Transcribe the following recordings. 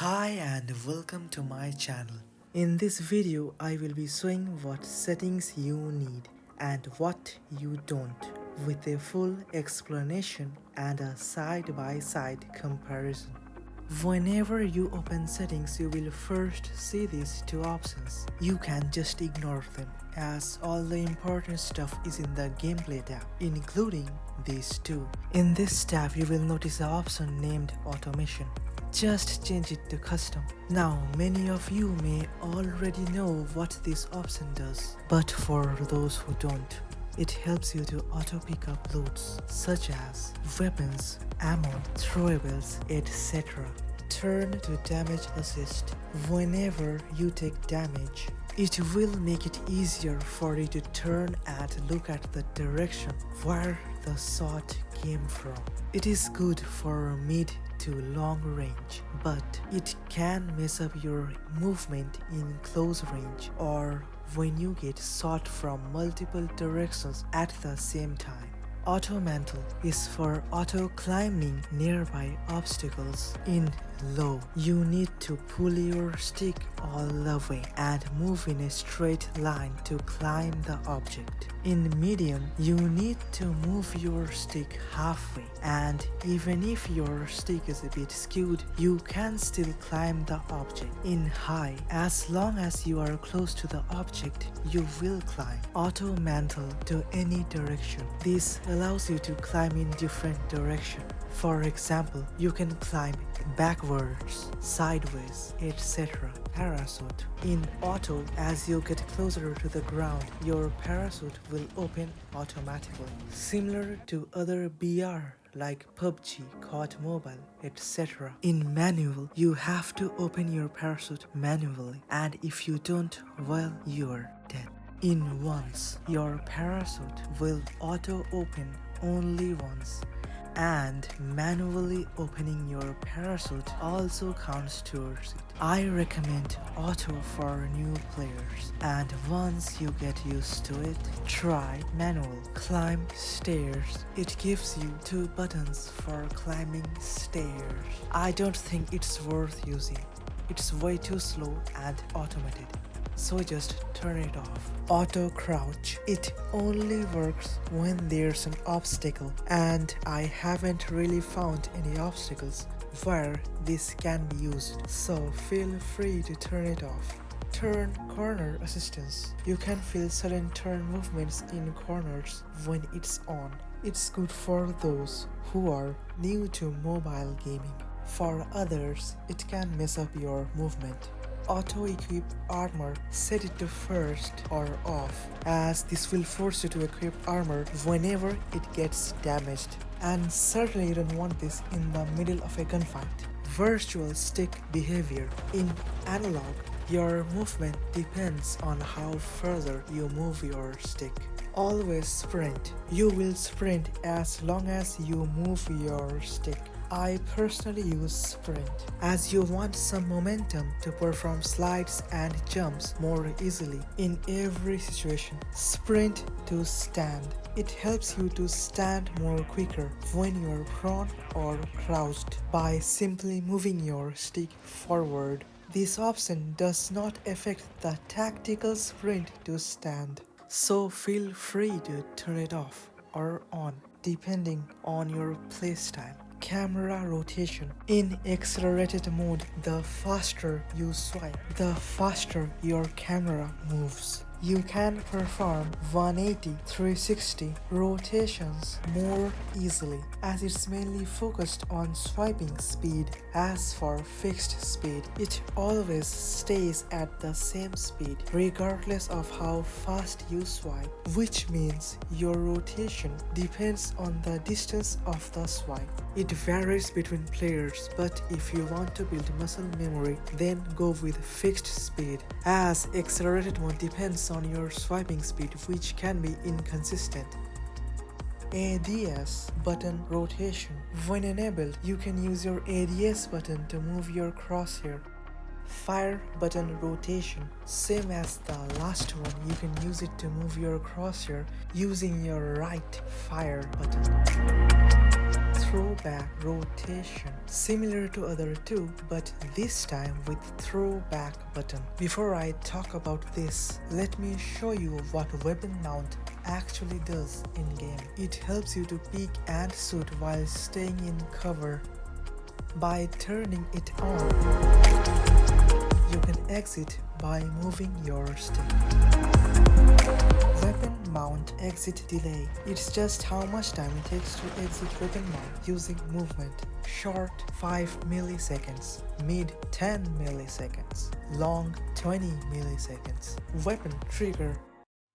Hi and welcome to my channel. In this video I will be showing what settings you need and what you don't, with a full explanation and a side-by-side comparison. Whenever you open settings, you will first see these two options. You can just ignore them, as all the important stuff is in the gameplay tab, including these two. In this tab you will notice an option named automation. Just change it to custom. Now many of you may already know what this option does, but for those who don't, it helps you to auto pick up loots such as weapons, ammo, throwables, etc. Turn to damage assist. Whenever you take damage, it will make it easier for you to turn and look at the direction where the shot came from. It is good for mid to long range, but it can mess up your movement in close range or when you get shot from multiple directions at the same time. Auto Mantle is for auto climbing nearby obstacles. In low, you need to pull your stick all the way and move in a straight line to climb the object. In medium, you need to move your stick halfway, and even if your stick is a bit skewed, you can still climb the object. In high, as long as you are close to the object, you will climb. Auto Mantle to any direction. This allows you to climb in different directions. For example, you can climb backwards, sideways, etc. Parachute. In auto, as you get closer to the ground, your parachute will open automatically. Similar to other BR like PUBG, COD Mobile, etc. In manual, you have to open your parachute manually, and if you don't, well, you're dead. In once, your parachute will auto open only once, and manually opening your parachute also counts towards it. I recommend auto for new players, and once you get used to it, try manual. Climb stairs. It gives you two buttons for climbing stairs. I don't think it's worth using. It's way too slow and automated, so just turn it off. Auto crouch. It only works when there's an obstacle, and I haven't really found any obstacles where this can be used, so feel free to turn it off. Turn corner assistance. You can feel sudden turn movements in corners when it's on. It's good for those who are new to mobile gaming. For others, it can mess up your movement. Auto-equip armor. Set it to first or off, as this will force you to equip armor whenever it gets damaged, and certainly you don't want this in the middle of a gunfight. Virtual stick behavior. In analog, your movement depends on how further you move your stick. Always sprint. You will sprint as long as you move your stick. I personally use sprint, as you want some momentum to perform slides and jumps more easily in every situation. Sprint to stand. It helps you to stand more quicker when you're prone or crouched by simply moving your stick forward. This option does not affect the tactical sprint to stand, so feel free to turn it off or on depending on your playstyle. Camera rotation. In accelerated mode, the faster you swipe, the faster your camera moves. You can perform 180, 360 rotations more easily, as it's mainly focused on swiping speed. As for fixed speed, it always stays at the same speed regardless of how fast you swipe, which means your rotation depends on the distance of the swipe. It varies between players, but if you want to build muscle memory, then go with fixed speed, as accelerated mode depends on your swiping speed, which can be inconsistent. ADS button rotation. When enabled, you can use your ADS button to move your crosshair. Fire button rotation. Same as the last one, you can use it to move your crosshair using your right fire button. throwback rotation, similar to other two, but this time with throwback button. Before I talk about this, let me show you what weapon mount actually does in game. It helps you to peek and shoot while staying in cover. By turning it on, you can exit by moving your stick. Weapon mount exit delay. It's just how much time it takes to exit weapon mount using movement. Short 5 milliseconds, mid 10 milliseconds, long 20 milliseconds. Weapon trigger.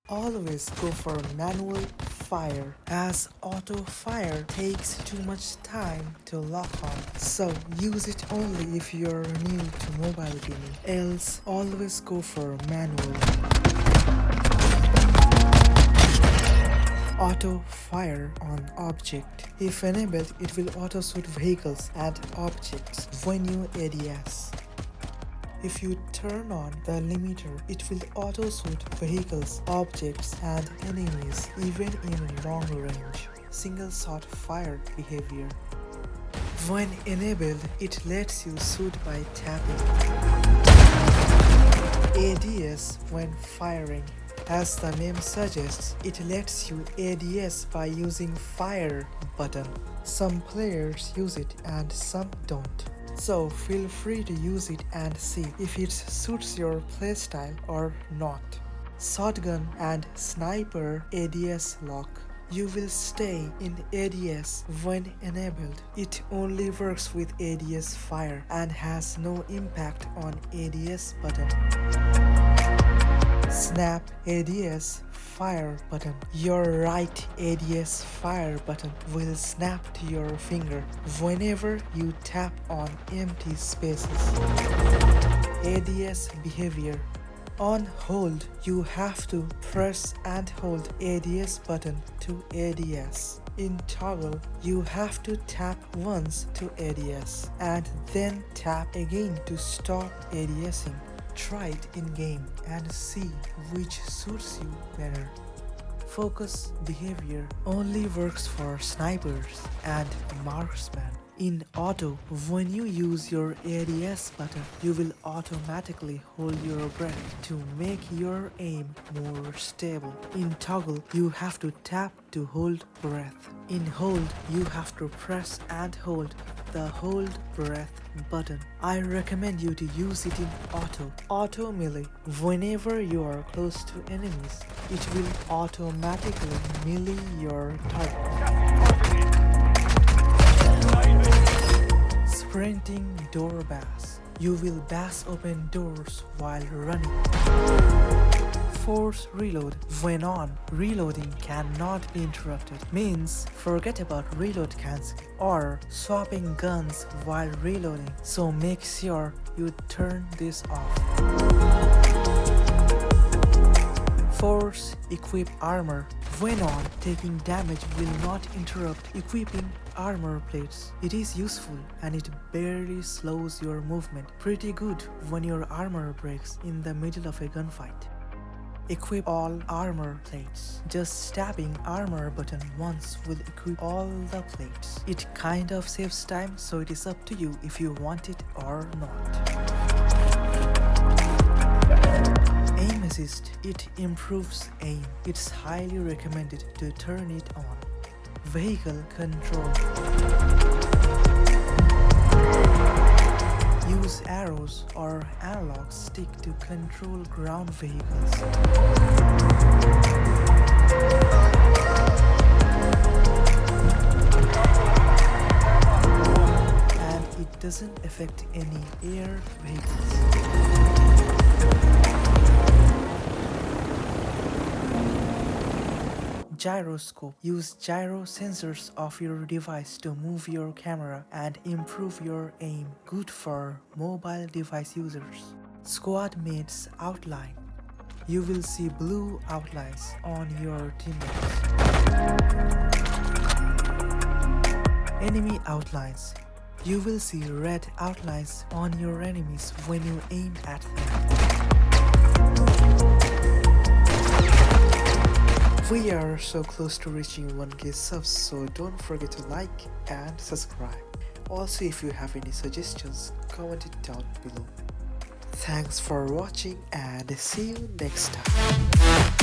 Always go for manual fire, as auto fire takes too much time to lock on. So use it only if you're new to mobile gaming, else always go for manual. Auto fire on object. If enabled, it will auto shoot vehicles and objects when you ADS. If you turn on the limiter, it will auto shoot vehicles, objects and enemies even in long range. Single shot fire behavior. When enabled, it lets you shoot by tapping. ADS when firing. As the name suggests, it lets you ADS by using fire button. Some players use it and some don't. So feel free to use it and see if it suits your playstyle or not. Shotgun and sniper ADS lock. You will stay in ADS when enabled. It only works with ADS fire and has no impact on ADS button. Snap ADS fire button. Your right ADS fire button will snap to your finger whenever you tap on empty spaces. ADS behavior. On hold, you have to press and hold ADS button to ADS. In toggle, you have to tap once to ADS and then tap again to stop ADSing. Try it in game and see which suits you better. Focus behavior only works for snipers and marksmen. In auto, when you use your ADS button, you will automatically hold your breath to make your aim more stable. In toggle, you have to tap to hold breath. In hold, you have to press and hold the hold breath button. I recommend you to use it in auto. Auto melee. Whenever you are close to enemies, it will automatically melee your target. Sprinting door bass. You will bass open doors while running. Force reload. When on, reloading cannot be interrupted. Means forget about reload cancel or swapping guns while reloading. So make sure you turn this off. Force equip armor. When on, taking damage will not interrupt equipping armor plates. It is useful and it barely slows your movement. Pretty good when your armor breaks in the middle of a gunfight. Equip all armor plates. Just tapping armor button once will equip all the plates. It kind of saves time, so it is up to you if you want it or not. Aim assist. It improves aim. It's highly recommended to turn it on. Vehicle control. Use arrows or analog stick to control ground vehicles. And it doesn't affect any air vehicles. Gyroscope. Use gyro sensors of your device to move your camera and improve your aim. Good for mobile device users. Squad mates outline. You will see blue outlines on your teammates. Enemy outlines. You will see red outlines on your enemies when you aim at them. We are so close to reaching 1k subs, so don't forget to like and subscribe. Also, if you have any suggestions, comment it down below. Thanks for watching and see you next time.